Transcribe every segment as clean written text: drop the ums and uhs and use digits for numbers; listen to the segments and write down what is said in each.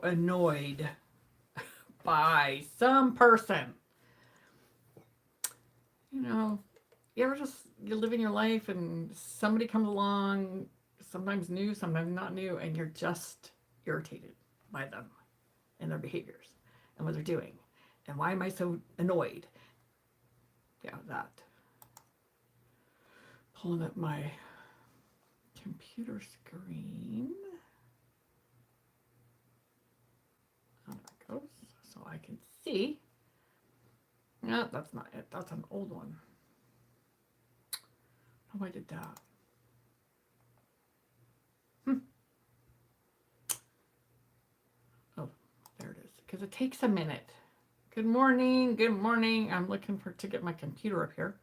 annoyed by some person, you know, you ever just, you're living your life and somebody comes along, sometimes new, sometimes not new, and you're just irritated by them and their behaviors and what they're doing. And why am I so annoyed? Yeah, that. Pulling up my computer screen. How that goes, so I can see. No, that's not it. That's an old one. How I did that? Oh, there it is. Because it takes a minute. Good morning. Good morning. I'm looking for to get my computer up here.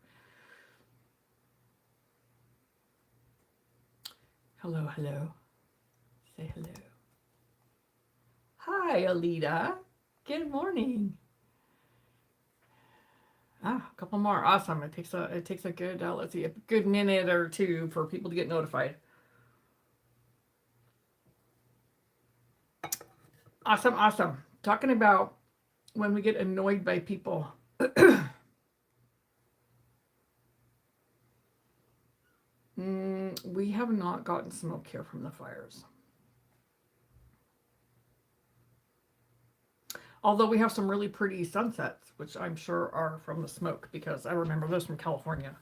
Hello, hello. Say hello. Hi, Alita. Good morning. Ah, a couple more. Awesome. It takes a good let's see, a good minute or two for people to get notified. Awesome, awesome. Talking about when we get annoyed by people. We have not gotten smoke here from the fires. Although we have some really pretty sunsets, which I'm sure are from the smoke, because I remember those from California.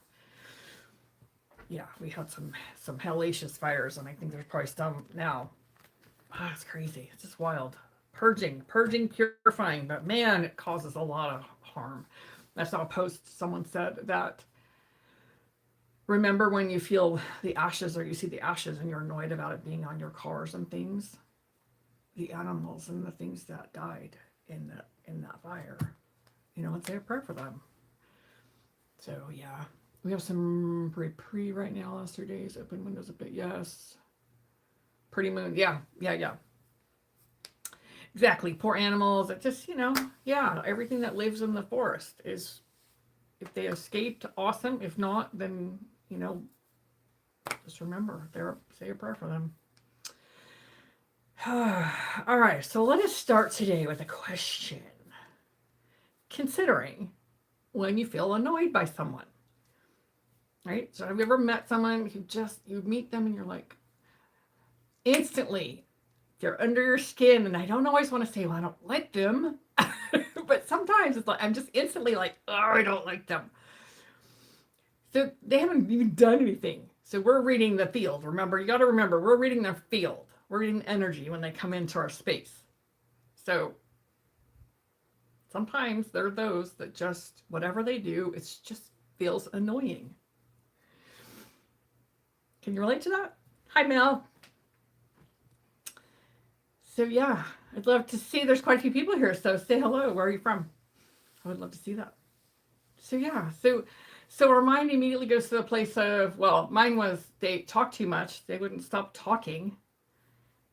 Yeah, we had some hellacious fires, and I think there's probably some now. Ah, it's crazy. It's just wild. Purging, purifying, but man, it causes a lot of harm. I saw a post, someone said that, remember when you feel the ashes or you see the ashes and you're annoyed about it being on your cars and things? The animals and the things that died in that fire, you know, let's say a prayer for them. So yeah, we have some pretty right now. Last 3 days, open windows a bit. Yes, pretty moon. Yeah. Exactly. Poor animals. It just, you know, yeah. Everything that lives in the forest is, if they escaped, awesome. If not, then, you know, just remember, say a prayer for them. All right, so let us start today with a question. Considering when you feel annoyed by someone, right? So have you ever met someone who you meet them and you're like, instantly, they're under your skin, and I don't always want to say, well, I don't like them, but sometimes it's like, I'm just instantly like, oh, I don't like them. So they haven't even done anything. So we're reading the field. Remember, you got to remember, we're reading their field. We're reading energy when they come into our space. So sometimes there are those that just, whatever they do, it just feels annoying. Can you relate to that? Hi, Mel. So yeah, I'd love to see, there's quite a few people here, so say hello. Where are you from? I would love to see that. So yeah, so our mind immediately goes to the place of, well, mine was they talk too much. They wouldn't stop talking.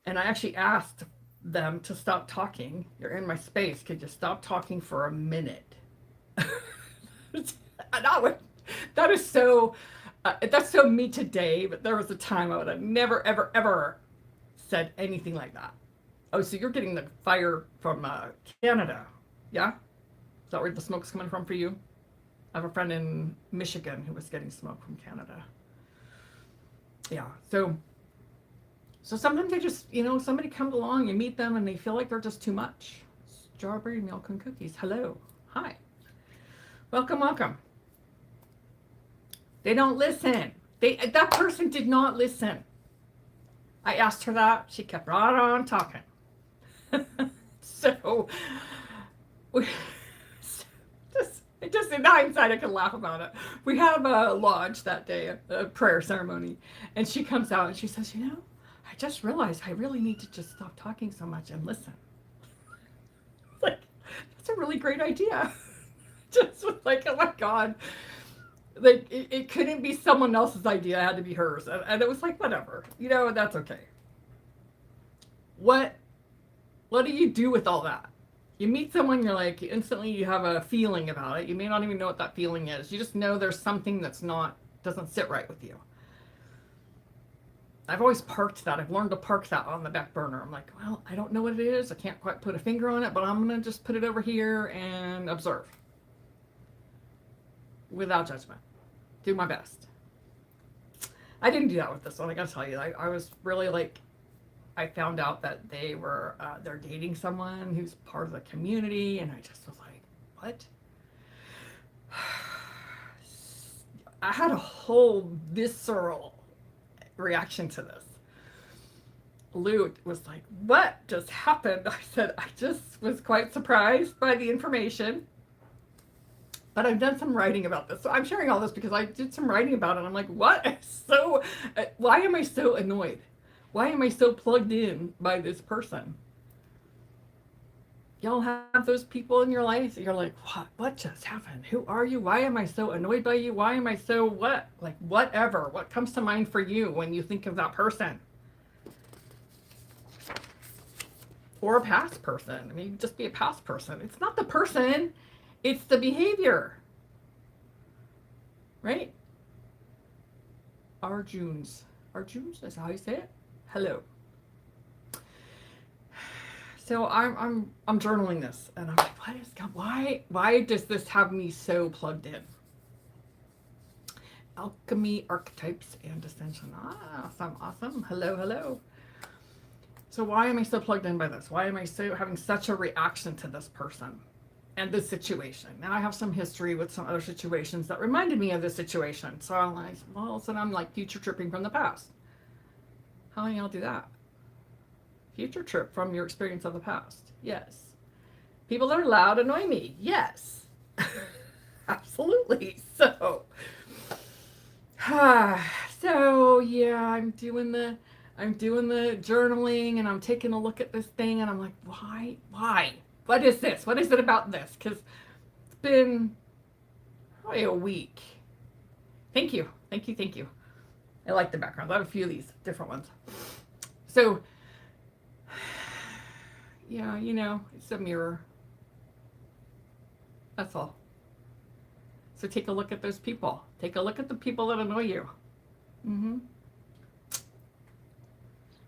And I actually asked them to stop talking. You're in my space. Could you stop talking for a minute? That is so, that's so me today, but there was a time I would have never, ever, ever said anything like that. Oh, so you're getting the fire from Canada, yeah? Is that where the smoke's coming from for you? I have a friend in Michigan who was getting smoke from Canada. Yeah, so sometimes they just, you know, somebody comes along, you meet them, and they feel like they're just too much. Strawberry milk and cookies. Hello. Hi. Welcome, welcome. They don't listen. That person did not listen. I asked her that. She kept right on talking. So, just in hindsight, I can laugh about it. We have a lodge that day, a prayer ceremony, and she comes out and she says, you know, I just realized I really need to just stop talking so much and listen. Like, that's a really great idea. Just was like, oh my God. Like, it couldn't be someone else's idea. It had to be hers. And it was like, whatever. You know, that's okay. What do you do with all that? You meet someone, you're like, instantly you have a feeling about it. You may not even know what that feeling is. You just know there's something doesn't sit right with you. I've always parked that. I've learned to park that on the back burner. I'm like, well, I don't know what it is. I can't quite put a finger on it, but I'm going to just put it over here and observe without judgment. Do my best. I didn't do that with this one. I got to tell you, I was really like, I found out that they're dating someone who's part of the community, and I just was like, what? I had a whole visceral reaction to this. Lou was like, what just happened? I said, I just was quite surprised by the information, but I've done some writing about this. So I'm sharing all this because I did some writing about it. I'm like, what? Why am I so annoyed? Why am I so plugged in by this person? Y'all have those people in your life? You're like, what just happened? Who are you? Why am I so annoyed by you? Why am I so what? Like, whatever. What comes to mind for you when you think of that person? Or a past person. I mean, just be a past person. It's not the person, it's the behavior. Right? Arjuns. Arjuns, that's how you say it? Hello. So I'm journaling this, and I'm like, why does this have me so plugged in? Alchemy, archetypes, and ascension. Awesome. Hello. So why am I so plugged in by this? Why am I so having such a reaction to this person and this situation? Now I have some history with some other situations that reminded me of this situation. So I'm like, well, so I'm like future tripping from the past. How many of y'all do that? Future trip from your experience of the past. Yes. People that are loud annoy me. Yes. Absolutely. So yeah, I'm doing the journaling, and I'm taking a look at this thing, and I'm like, why? What is this? What is it about this? Because it's been probably a week. Thank you. I like the background. I have a few of these different ones. So yeah, it's a mirror. That's all. So take a look at those people. Take a look at the people that annoy you.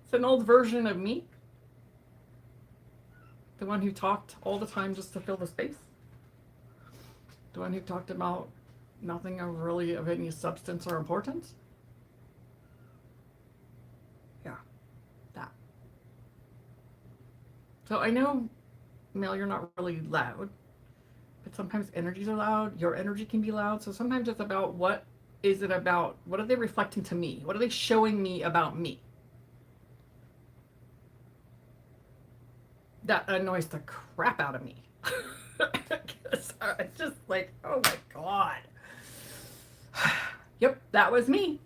It's an old version of me. The one who talked all the time just to fill the space. The one who talked about nothing really of any substance or importance. Yeah, that. So I know, Mel, you're not really loud, but sometimes energies are loud. Your energy can be loud. So sometimes it's about what is it about? What are they reflecting to me? What are they showing me about me? That annoys the crap out of me. It's just like, oh my God. Yep, that was me.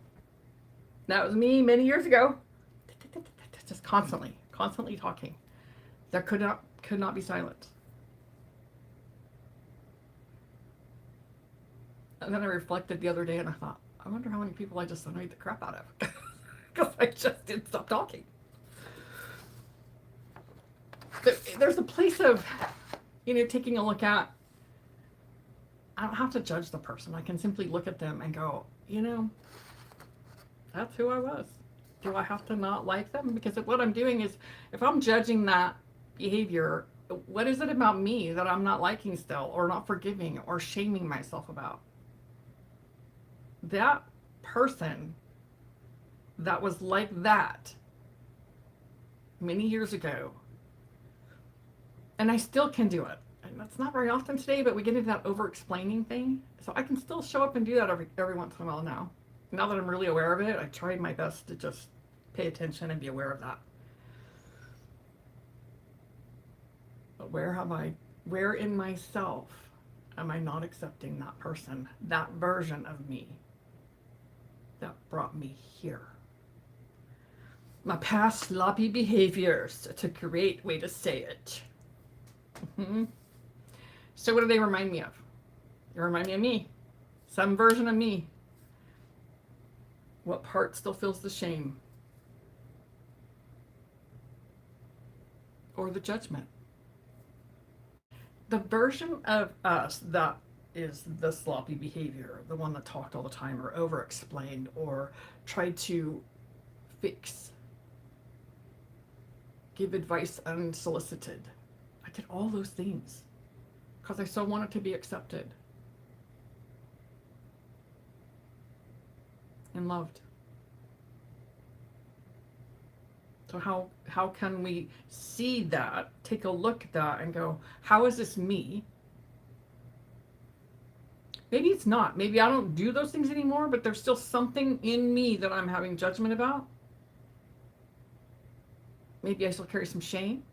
That was me many years ago. Just constantly talking. There could not be silence. And then I reflected the other day, and I thought, I wonder how many people I just annoyed the crap out of. Because I just didn't stop talking. There's a place of, taking a look at, I don't have to judge the person. I can simply look at them and go, that's who I was. Do I have to not like them? Because what I'm doing is, if I'm judging that behavior, what is it about me that I'm not liking still, or not forgiving, or shaming myself about? That person that was like that many years ago, and I still can do it. And that's not very often today, but we get into that over-explaining thing. So I can still show up and do that every once in a while now. Now that I'm really aware of it, I try my best to just pay attention and be aware of that. But where in myself am I not accepting that person, that version of me that brought me here? My past sloppy behaviors. It's a great way to say it. So what do they remind me of? They remind me of me. Some version of me. What part still feels the shame? Or the judgment? The version of us that is the sloppy behavior, the one that talked all the time, or over-explained, or tried to fix, give advice unsolicited. I did all those things because I so wanted to be accepted and loved. So how can we see that, take a look at that and go, how is this me? Maybe it's not. Maybe I don't do those things anymore, but there's still something in me that I'm having judgment about. Maybe I still carry some shame.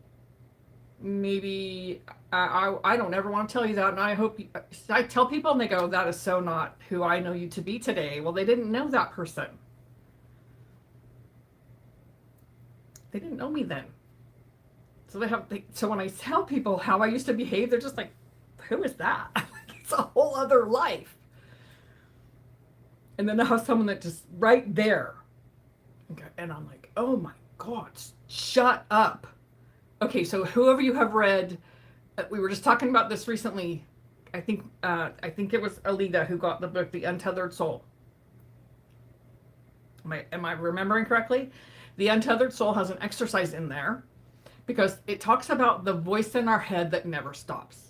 Maybe I don't ever want to tell you that, and I hope I tell people and they go, that is so not who I know you to be today. Well, they didn't know that person. They didn't know me then. So so when I tell people how I used to behave, they're just like, who is that? It's a whole other life. And then I have someone that just right there. Okay, and I'm like, oh my God, shut up. Okay, so whoever you have read, we were just talking about this recently. I think it was Alida who got the book, The Untethered Soul. Am I remembering correctly? The Untethered Soul has an exercise in there because it talks about the voice in our head that never stops.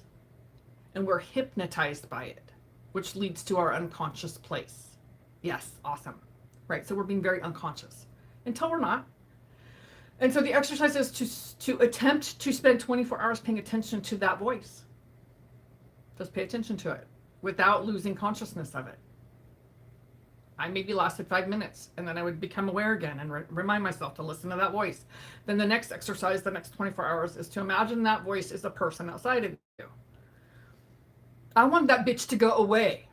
And we're hypnotized by it, which leads to our unconscious place. Yes, awesome. Right, so we're being very unconscious until we're not. And so the exercise is to attempt to spend 24 hours paying attention to that voice. Just pay attention to it without losing consciousness of it. I maybe lasted 5 minutes, and then I would become aware again and remind myself to listen to that voice. Then the next exercise, the next 24 hours, is to imagine that voice is a person outside of you. I want that bitch to go away.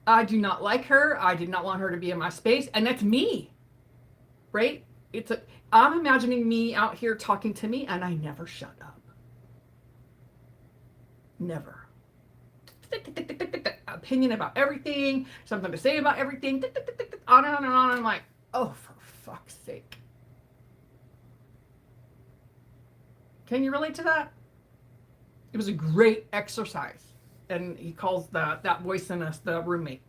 I do not like her. I did not want her to be in my space, and that's me, right? I'm imagining me out here talking to me, and I never shut up. Never. Opinion about everything, something to say about everything, on and on and on. I'm like, oh, for fuck's sake. Can you relate to that? It was a great exercise. And he calls that voice in us the roommate.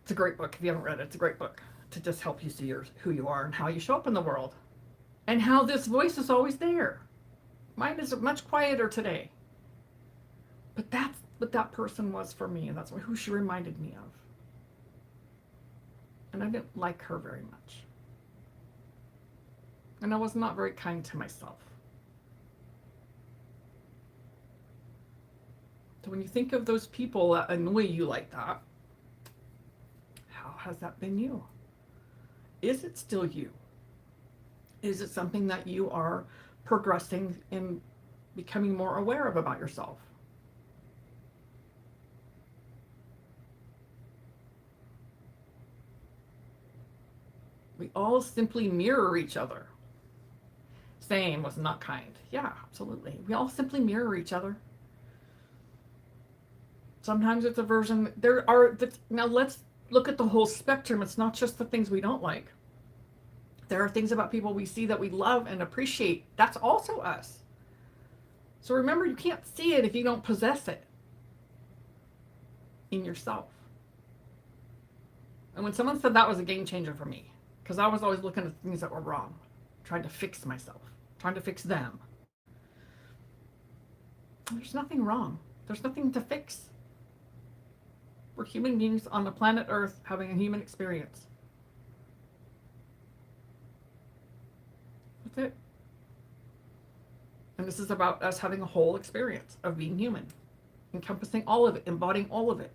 It's a great book. If you haven't read it, it's a great book to just help you see who you are and how you show up in the world. And how this voice is always there. Mine is much quieter today. But that's what that person was for me, and that's who she reminded me of. And I didn't like her very much. And I was not very kind to myself. So when you think of those people that annoy you like that, how has that been you? Is it still you? Is it something that you are progressing in becoming more aware of about yourself? We all simply mirror each other. Same was not kind. Yeah, absolutely. We all simply mirror each other. Sometimes it's a version. Now let's look at the whole spectrum. It's not just the things we don't like. There are things about people we see that we love and appreciate. That's also us. So remember, you can't see it if you don't possess it in yourself. And when someone said that was a game changer for me, because I was always looking at things that were wrong, trying to fix myself, trying to fix them. There's nothing wrong. There's nothing to fix. We're human beings on the planet Earth having a human experience. That's it. And this is about us having a whole experience of being human, encompassing all of it, embodying all of it.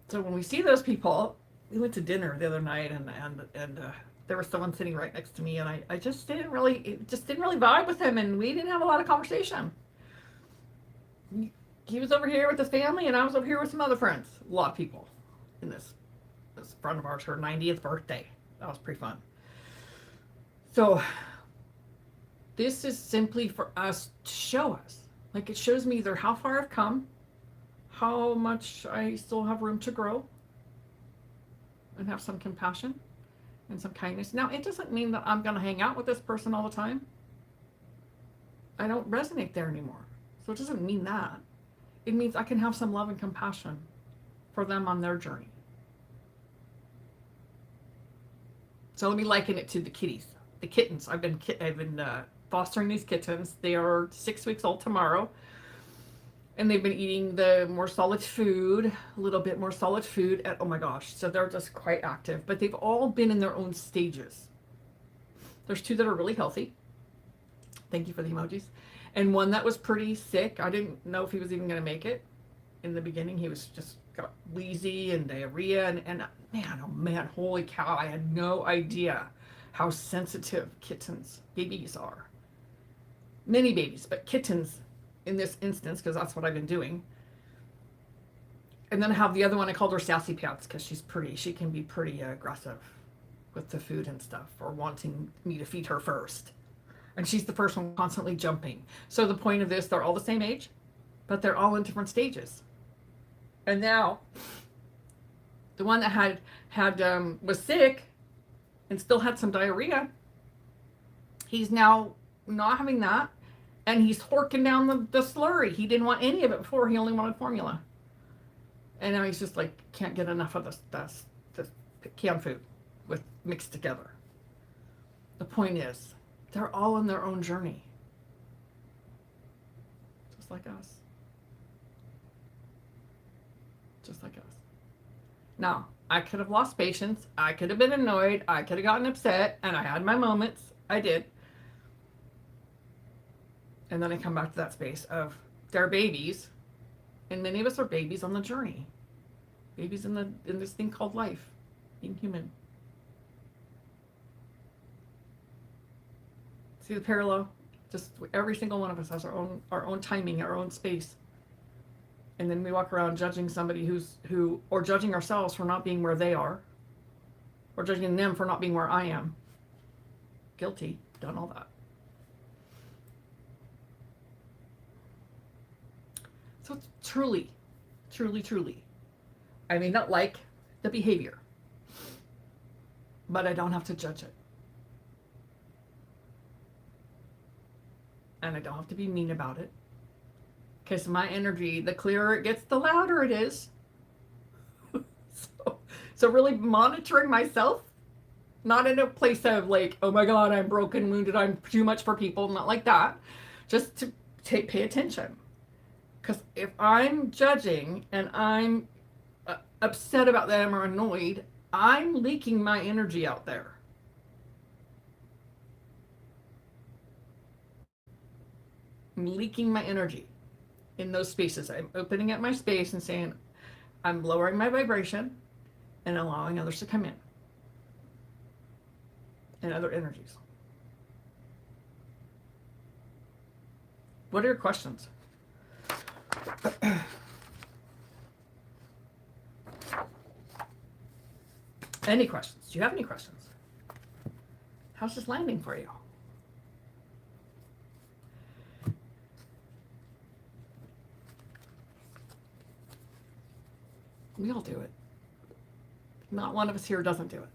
So when we see those people, we went to dinner the other night, and there was someone sitting right next to me, and it just didn't really vibe with him, and we didn't have a lot of conversation. He was over here with his family, and I was over here with some other friends. A lot of people in this friend of ours, her 90th birthday. That was pretty fun. So this is simply for us to show us. Like, it shows me either how far I've come, how much I still have room to grow, and have some compassion and some kindness. Now, it doesn't mean that I'm going to hang out with this person all the time. I don't resonate there anymore. So it doesn't mean that. It means I can have some love and compassion for them on their journey. So let me liken it to the kitties, the kittens. I've been fostering these kittens. They are 6 weeks old tomorrow, and they've been eating the more solid food, a little bit more solid food. And, oh my gosh, so they're just quite active. But they've all been in their own stages. There's 2 that are really healthy. Thank you for the emojis. And one that was pretty sick. I didn't know if he was even going to make it. In the beginning, he was just got wheezy and diarrhea. And man, oh man, holy cow. I had no idea how sensitive kittens, babies are. Many babies, but kittens in this instance, because that's what I've been doing. And then I have the other one, I called her Sassy Pants, because she can be pretty aggressive with the food and stuff, or wanting me to feed her first. And she's the first one constantly jumping. So the point of this, they're all the same age, but they're all in different stages. And now, the one that was sick and still had some diarrhea, he's now not having that, and he's horking down the slurry. He didn't want any of it before. He only wanted formula. And now he's just like, can't get enough of the canned food mixed together. The point is, they're all in their own journey. Just like us. Just like us. Now, I could have lost patience. I could have been annoyed. I could have gotten upset. And I had my moments. I did. And then I come back to that space of they're babies. And many of us are babies on the journey. Babies in this thing called life. Being human. See the parallel? Just every single one of us has our own timing, our own space. And then we walk around judging somebody or judging ourselves for not being where they are, or judging them for not being where I am. Guilty, done all that. So it's truly, truly, truly, I may not like the behavior, but I don't have to judge it. And I don't have to be mean about it. Because my energy, the clearer it gets, the louder it is. So really monitoring myself, not in a place of like, oh my God, I'm broken, wounded, I'm too much for people, not like that. Just to pay attention. Because if I'm judging and I'm upset about them or annoyed, I'm leaking my energy out there. I'm leaking my energy in those spaces. I'm opening up my space and saying, I'm lowering my vibration and allowing others to come in. And other energies. What are your questions? Any questions? Do you have any questions? How's this landing for you? We all do it. Not one of us here doesn't do it.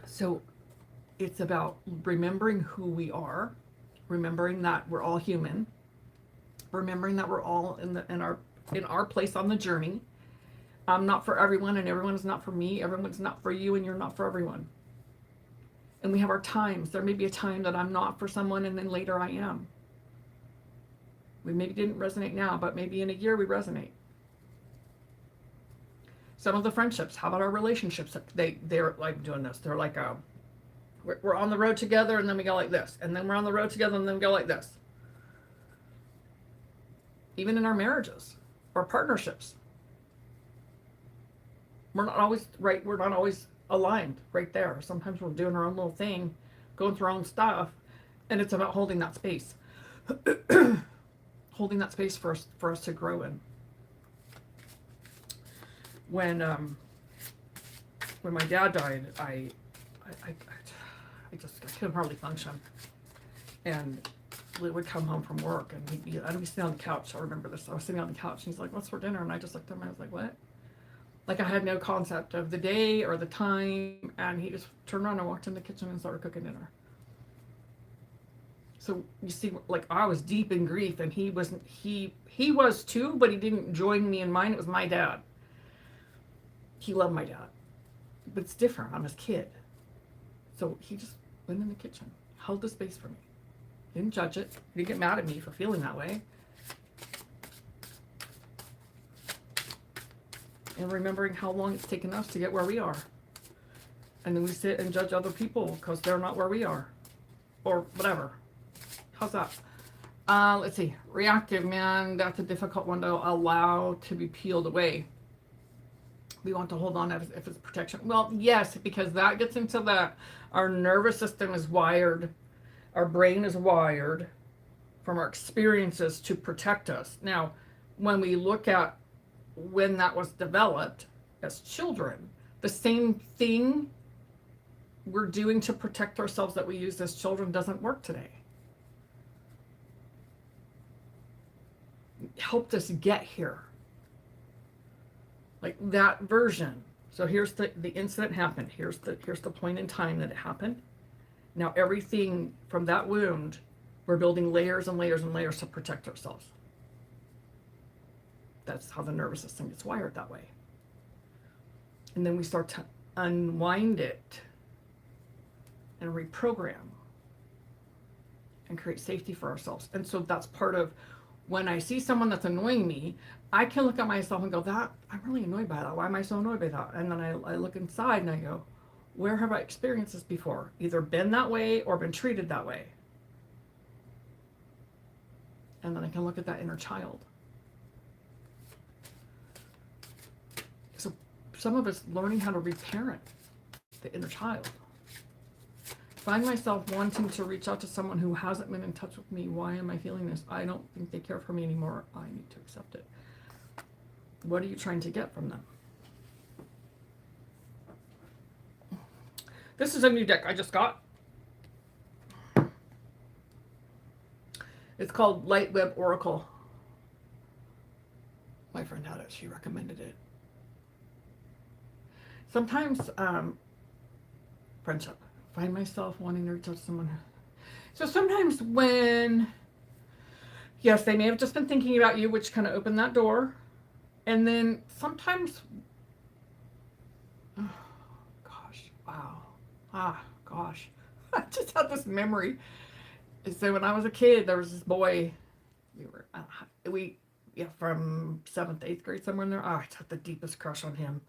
So it's about remembering who we are, remembering that we're all human, remembering that we're all in our place on the journey. I'm not for everyone, and everyone is not for me. Everyone's not for you, and you're not for everyone. And we have our times. There may be a time that I'm not for someone, and then later I am. We maybe didn't resonate now, but maybe in a year we resonate. Some of the friendships, how about our relationships? They're like doing this. They're like, we're on the road together, and then we go like this. And then we're on the road together, and then we go like this. Even in our marriages or partnerships. We're not always right. We're not always aligned right there. Sometimes we're doing our own little thing, going through our own stuff, and it's about holding that space. Holding that space for us to grow in. When my dad died, I couldn't hardly function, and we would come home from work, and I'd be sitting on the couch. I remember this. I was sitting on the couch, and he's like, "What's for dinner?" And I just looked at him, and I was like, "What?" Like I had no concept of the day or the time, and he just turned around and walked in the kitchen and started cooking dinner. So you see, like I was deep in grief, and he wasn't. He was too, but he didn't join me in mine. It was my dad. He loved my dad, but it's different. I'm his kid, so he just went in the kitchen, held the space for me, didn't judge it, didn't get mad at me for feeling that way, and remembering how long it's taken us to get where we are, and then we sit and judge other people because they're not where we are, or whatever. How's that? Let's see. Reactive, man, that's a difficult one to allow to be peeled away. We want to hold on if it's protection. Well, yes, because that gets into that. Our nervous system is wired, our brain is wired from our experiences to protect us. Now, when we look at when that was developed as children, the same thing we're doing to protect ourselves that we used as children doesn't work today. It helped us get here. Like that version. So here's the incident happened. Here's the point in time that it happened. Now everything from that wound, we're building layers and layers and layers to protect ourselves. That's how the nervous system gets wired that way. And then we start to unwind it and reprogram and create safety for ourselves. And so that's part of when I see someone that's annoying me, I can look at myself and go, that I'm really annoyed by that. Why am I so annoyed by that? And then I look inside and I go, where have I experienced this before? Either been that way or been treated that way. And then I can look at that inner child. So some of us learning how to reparent the inner child. Find myself wanting to reach out to someone who hasn't been in touch with me. Why am I feeling this? I don't think they care for me anymore. I need to accept it. What are you trying to get from them? This is a new deck I just got. It's called Light Web Oracle. My friend had it. She recommended it. Sometimes, friendship. Find myself wanting to reach out to someone. So sometimes when, yes, they may have just been thinking about you, which kind of opened that door. And then sometimes, oh, gosh, wow. Gosh. I just had this memory. So when I was a kid, there was this boy, from 7th to 8th grade, somewhere in there. I had the deepest crush on him.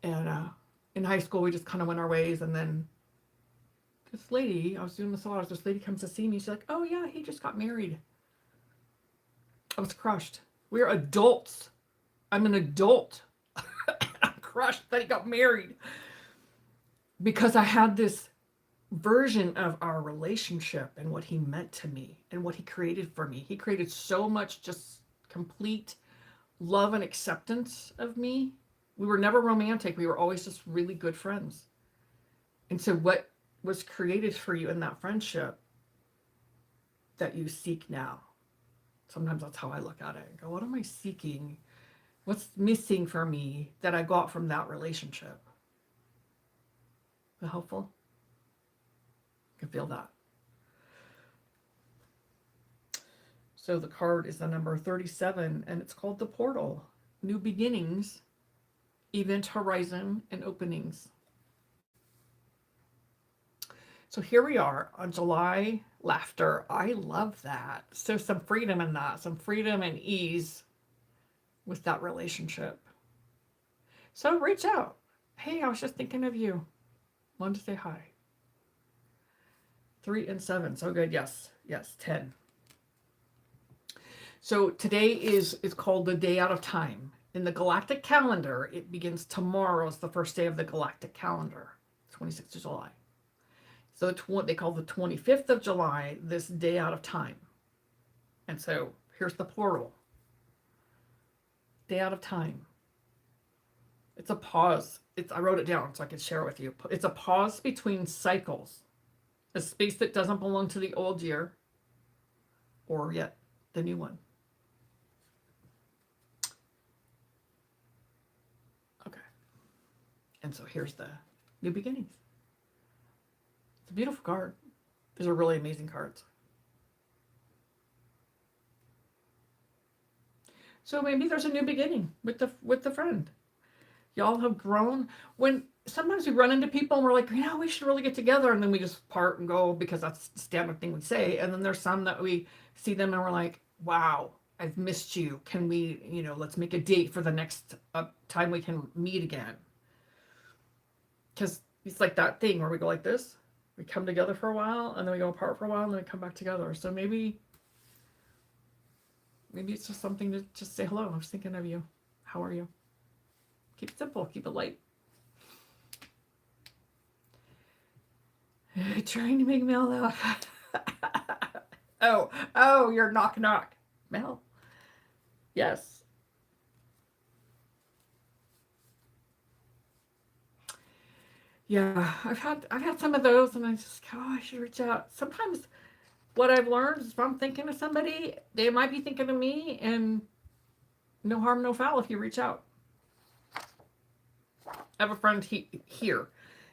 And in high school, we just kind of went our ways. And then this lady, I was doing massage, this lady comes to see me. She's like, oh yeah, he just got married. I was crushed. We're adults. I'm an adult. I'm crushed that he got married. Because I had this version of our relationship and what he meant to me and what he created for me. He created so much just complete love and acceptance of me. We were never romantic. We were always just really good friends. And so what was created for you in that friendship that you seek now? Sometimes that's how I look at it. I go, what am I seeking? What's missing for me that I got from that relationship? Is that helpful? I can feel that. So the card is the number 37, and it's called the Portal. New beginnings, event horizon, and openings. So here we are on July. Laughter. I love that. So some freedom in that, some freedom and ease with that relationship. So reach out. Hey, I was just thinking of you. Wanted to say hi. 3 and 7. So good. Yes. 10. So today is called the day out of time. In the galactic calendar, it begins tomorrow. It's the first day of the galactic calendar, 26th of July. So they call the 25th of July this day out of time. And so here's the portal. Day out of time. It's a pause. I wrote it down so I could share it with you. It's a pause between cycles. A space that doesn't belong to the old year or yet the new one. Okay. And so here's the new beginnings. It's a beautiful card. These are really amazing cards. So maybe there's a new beginning with the friend. Y'all have grown. When sometimes we run into people and we're like, we should really get together, and then we just part and go because that's the standard thing we say. And then there's some that we see them and we're like, wow, I've missed you. Can we, let's make a date for the next time we can meet again. Because it's like that thing where we go like this. We come together for a while and then we go apart for a while and then we come back together. So maybe it's just something to just say hello. I was thinking of you. How are you? Keep it simple. Keep it light. Trying to make Mel laugh. Oh, you're knock knock. Mel. Yes. Yeah, I've had some of those and I just go, I should reach out. Sometimes what I've learned is if I'm thinking of somebody, they might be thinking of me, and no harm, no foul if you reach out. I have a friend here,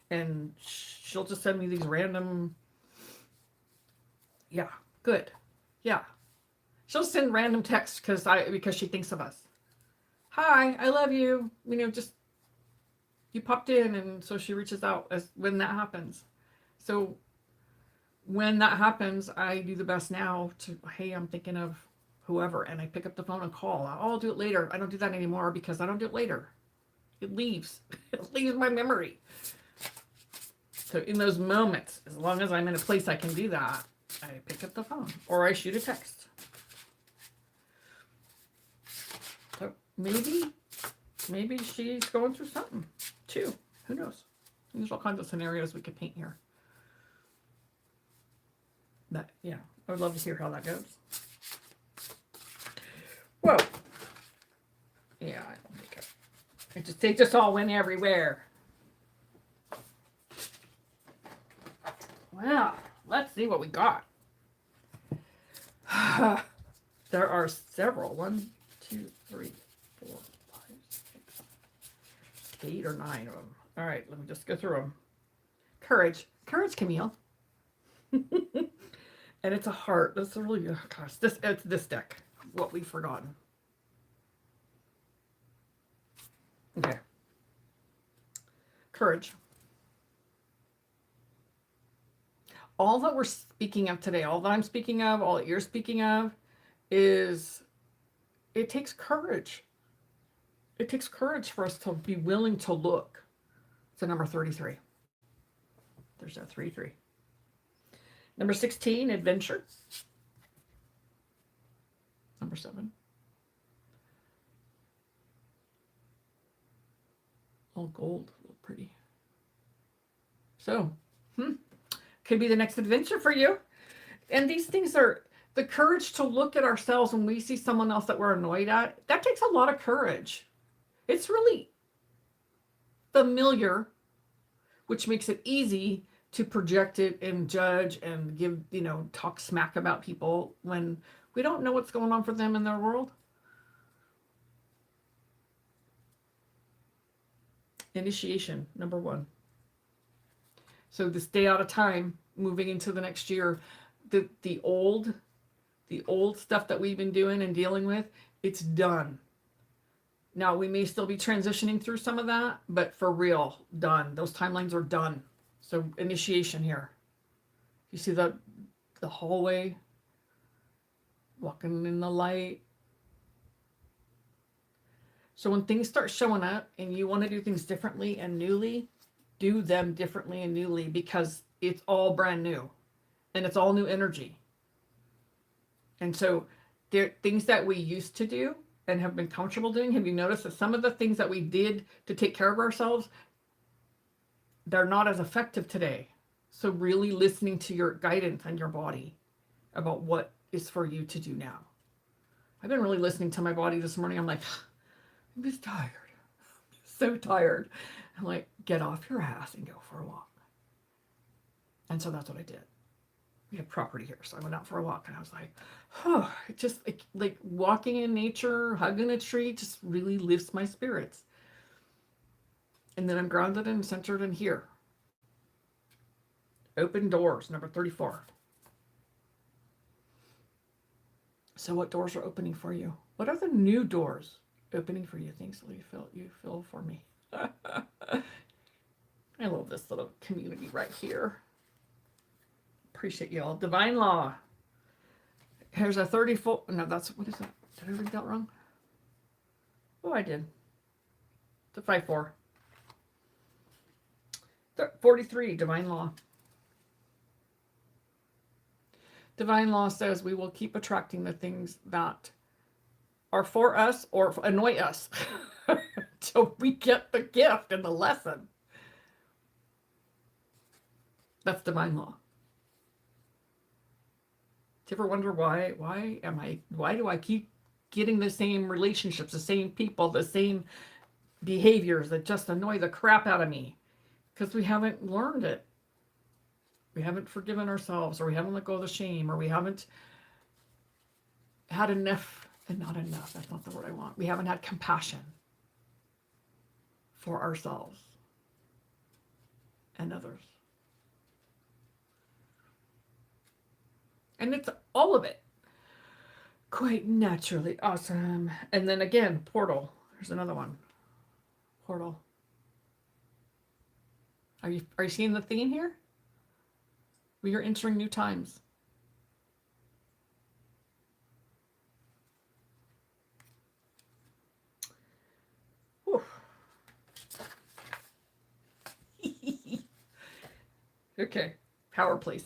and she'll just send me these random, yeah, good, yeah. She'll send random texts because she thinks of us. Hi, I love you. Just you popped in, and so she reaches out when that happens. So when that happens, I do the best now to, hey, I'm thinking of whoever, and I pick up the phone and call. I'll do it later. I don't do that anymore because I don't do it later. It leaves. It leaves my memory. So in those moments, as long as I'm in a place I can do that, I pick up the phone or I shoot a text. So maybe she's going through something too. Who knows? There's all kinds of scenarios we could paint here. But yeah, I would love to hear how that goes. Whoa. Yeah, I don't think they just all went everywhere. Well, let's see what we got. There are several. 1, 2, 3, 4, 5, 6, 8 or 9 of them. All right, let me just go through them. Courage, Camille. And it's a heart. That's a really, gosh, it's this deck. What we've forgotten. Okay. Courage. All that we're speaking of today, all that I'm speaking of, all that you're speaking of, is it takes courage. It takes courage for us to be willing to look. It's a number 33. There's a 3-3. Number 16, adventure. Number 7. All gold, look pretty. So, could be the next adventure for you. And these things are the courage to look at ourselves when we see someone else that we're annoyed at. That takes a lot of courage. It's really familiar, which makes it easy to project it and judge and give, talk smack about people when we don't know what's going on for them in their world. Initiation, number 1. So this day out of time, moving into the next year, the old stuff that we've been doing and dealing with, it's done. Now we may still be transitioning through some of that, but for real, done. Those timelines are done. So initiation here. You see the hallway, walking in the light. So when things start showing up and you want to do things differently and newly, do them differently and newly because it's all brand new and it's all new energy. And so there are things that we used to do and have been comfortable doing. Have you noticed that some of the things that we did to take care of ourselves, they're not as effective today? So really listening to your guidance and your body about what is for you to do now. I've been really listening to my body this morning. I'm like, I'm just tired. I'm so tired. I'm like, get off your ass and go for a walk. And so that's what I did. We have property here. So I went out for a walk and I was like, oh, it just like walking in nature, hugging a tree just really lifts my spirits. And then I'm grounded and centered in here. Open doors, number 34. So what doors are opening for you? What are the new doors opening for you? Things that you feel for me. I love this little community right here. Appreciate you all. Divine law. Here's a 34. No, that's, what is that? Did I read that wrong? Oh, I did. It's a 5-4. 43, divine law. Divine law says we will keep attracting the things that are for us or annoy us till we get the gift and the lesson. That's divine law. Do you ever wonder why do I keep getting the same relationships, the same people, the same behaviors that just annoy the crap out of me? Because we haven't learned it. We haven't forgiven ourselves, or we haven't let go of the shame, or we haven't had enough, and not enough, that's not the word I want. We haven't had compassion for ourselves and others. And it's all of it. Quite naturally awesome. And then again, portal. There's another one. Portal. Are you seeing the theme here? We are entering new times. Okay, power place.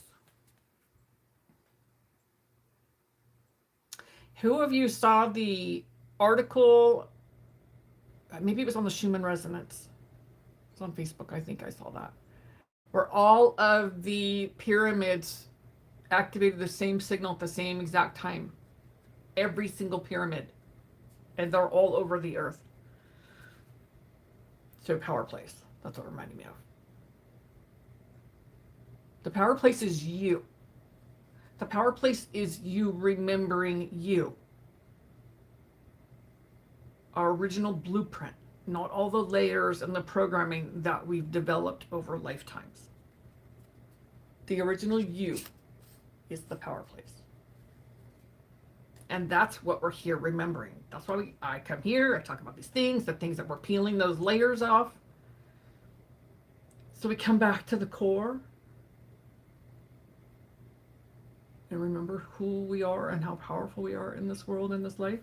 Who of you saw the article? Maybe it was on the Schumann resonance. It's on Facebook. I think I saw that. Where all of the pyramids activated the same signal at the same exact time. Every single pyramid. And they're all over the earth. So power place. That's what it reminded me of. The power place is you. The power place is you remembering you. Our original blueprint. Not all the layers and the programming that we've developed over lifetimes. The original you is the power place. And that's what we're here remembering. That's why I come here, I talk about these things, the things that we're peeling those layers off. So we come back to the core and remember who we are and how powerful we are in this world, in this life.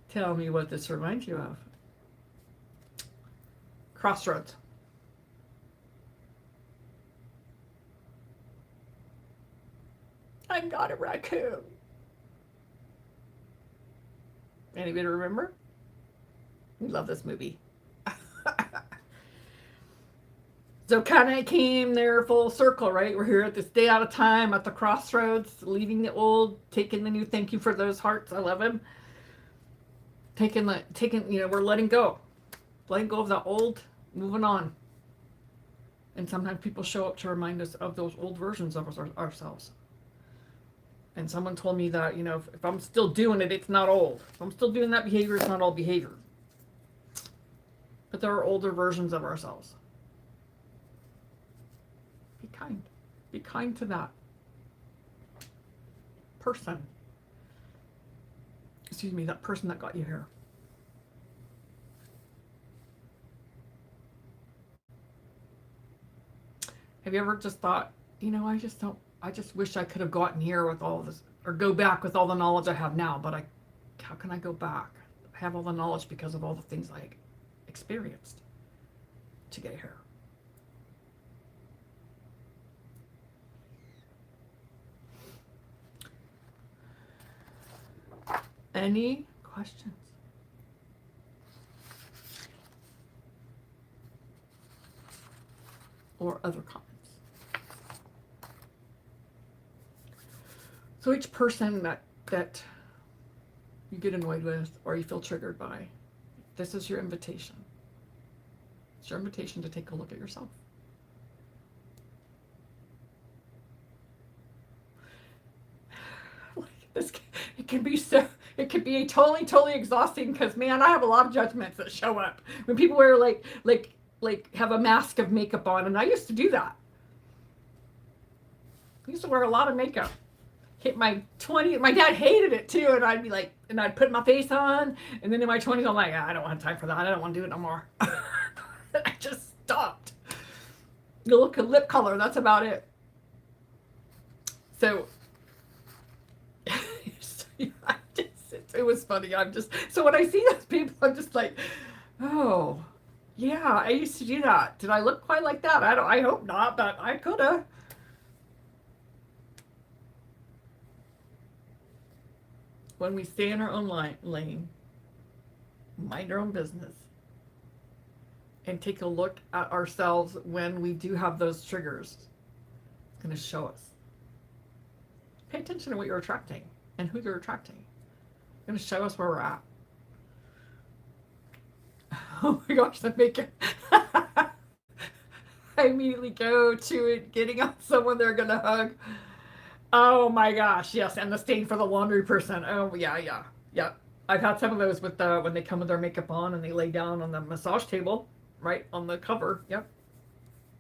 Tell me what this reminds you of. Crossroads. I got a raccoon. Anybody remember? We love this movie. So kind of came there full circle, right? We're here at this day out of time at the crossroads, leaving the old, taking the new. Thank you for those hearts. I love him. Taking, we're letting go of the old, moving on. And sometimes people show up to remind us of those old versions of ourselves. And someone told me that, if I'm still doing it, it's not old. If I'm still doing that behavior, it's not old behavior. But there are older versions of ourselves. Be kind. Be kind to that person. Excuse me, that person that got you here. Have you ever just thought, I just wish I could have gotten here with all this, or go back with all the knowledge I have now, but how can I go back? I have all the knowledge because of all the things I experienced to get here. Any questions? Or other comments? So each person that you get annoyed with or you feel triggered by, this is your invitation. It's your invitation to take a look at yourself. It can be totally exhausting because, man, I have a lot of judgments that show up when people wear like have a mask of makeup on, and I used to do that. I used to wear a lot of makeup. hit my 20s. My dad hated it too, and I'd be like, and I'd put my face on, and then in my 20s, I'm like, I don't have time for that. I don't want to do it no more. I just stopped. The look of lip color, that's about it. So, it was funny. So when I see those people, I'm just like, oh, yeah, I used to do that. Did I look quite like that? I hope not, but I could have. When we stay in our own lane, mind our own business, and take a look at ourselves when we do have those triggers, it's going to show us. Pay attention to what you're attracting and who you're attracting. It's going to show us where we're at. Oh my gosh, the makeup. I immediately go to it, getting on someone they're going to hug. Oh my gosh, yes, and the stain for the laundry person. Oh yeah. I've had some of those with when they come with their makeup on and they lay down on the massage table, right on the cover. Yep,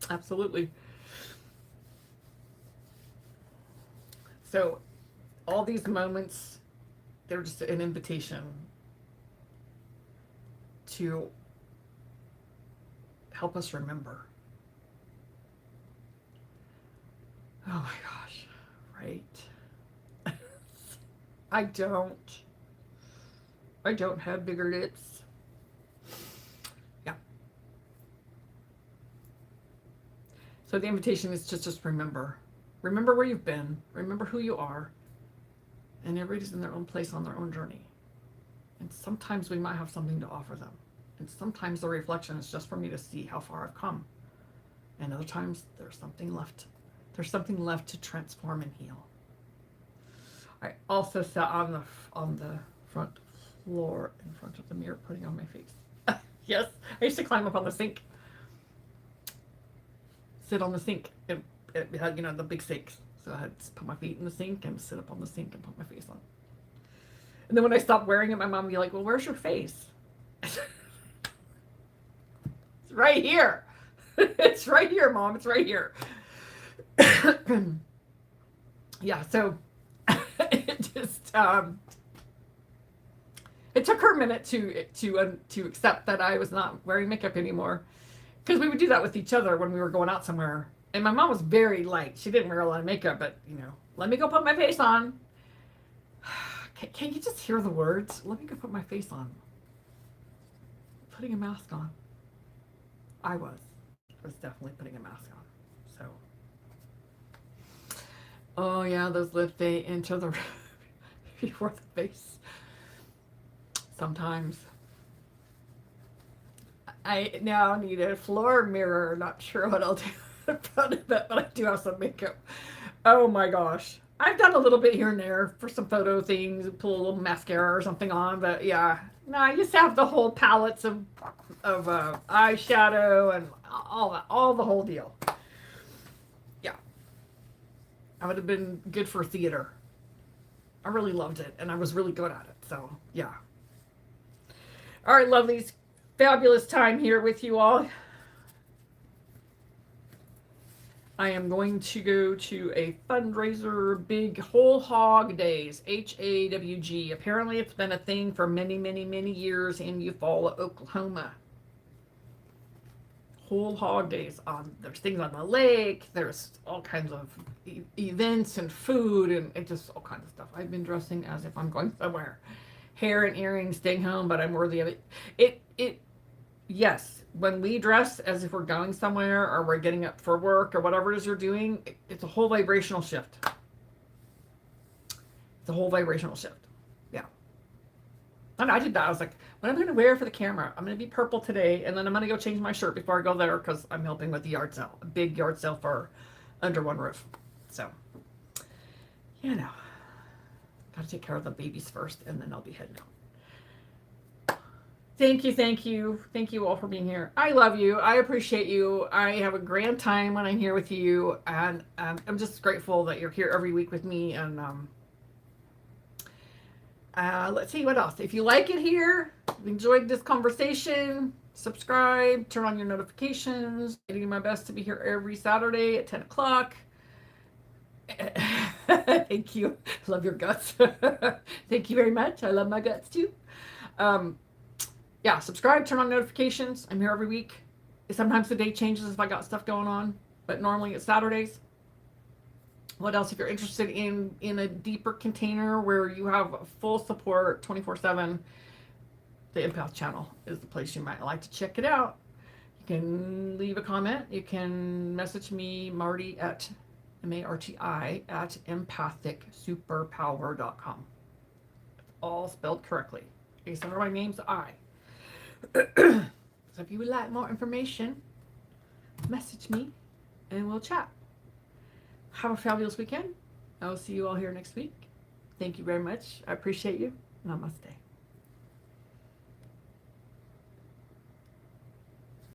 absolutely. So, all these moments, they're just an invitation to help us remember. Oh my gosh. Right. I don't have bigger lips. Yeah. So the invitation is to just remember. Remember where you've been. Remember who you are. And everybody's in their own place on their own journey. And sometimes we might have something to offer them. And sometimes the reflection is just for me to see how far I've come. And other times there's something left. There's something left to transform and heal. I also sat on the front floor in front of the mirror putting on my face. Yes, I used to climb up on the sink. Sit on the sink. It had, the big sinks. So I had to put my feet in the sink and sit up on the sink and put my face on. And then when I stopped wearing it, my mom would be like, well, where's your face? It's right here. It's right here, Mom. It's right here. Yeah, so it just it took her a minute to accept that I was not wearing makeup anymore, because we would do that with each other when we were going out somewhere. And my mom was very light. She didn't wear a lot of makeup, but let me go put my face on. Can you just hear the words? Let me go put my face on. Putting a mask on. I was definitely putting a mask on. So. Oh yeah, those lips, they enter the before the face. Sometimes. I now need a floor mirror. Not sure what I'll do in front of it, but I do have some makeup. Oh my gosh. I've done a little bit here and there for some photo things, pull a little mascara or something on, but yeah. No, I just have the whole palettes of eyeshadow and all the whole deal. Yeah. I would have been good for theater. I really loved it, and I was really good at it, so yeah. All right, lovelies. Fabulous time here with you all. I am going to go to a fundraiser, Big Whole Hog Days, HAWG. Apparently it's been a thing for many, many, many years in Eufaula, Oklahoma. Whole Hog Days. There's things on the lake. There's all kinds of events and food and just all kinds of stuff. I've been dressing as if I'm going somewhere. Hair and earrings, staying home, but I'm worthy of it. Yes, when we dress as if we're going somewhere or we're getting up for work or whatever it is you're doing, it's a whole vibrational shift. It's a whole vibrational shift. Yeah. And I did that. I was like, what am I going to wear for the camera? I'm going to be purple today, and then I'm going to go change my shirt before I go there because I'm helping with the yard sale. A big yard sale for Under One Roof. So, got to take care of the babies first, and then I'll be heading out. Thank you all for being here. I love you. I appreciate you. I have a grand time when I'm here with you, and I'm just grateful that you're here every week with me. And let's see what else. If you like it here, enjoyed this conversation, subscribe, turn on your notifications. I do my best to be here every Saturday at 10 o'clock. Thank you. Love your guts. Thank you very much. I love my guts too. Yeah, subscribe, turn on notifications. I'm here every week. Sometimes the day changes if I got stuff going on, but normally it's Saturdays. What else? If you're interested in a deeper container where you have full support 24/7, the Empath channel is the place you might like to check it out. You can leave a comment. You can message me, Marty at MARTI at empathicsuperpower.com. It's all spelled correctly. Based on my name's I. So if you would like more information, message me and we'll chat. Have a fabulous weekend. I will see you all here next week. Thank you very much. I appreciate you. Namaste.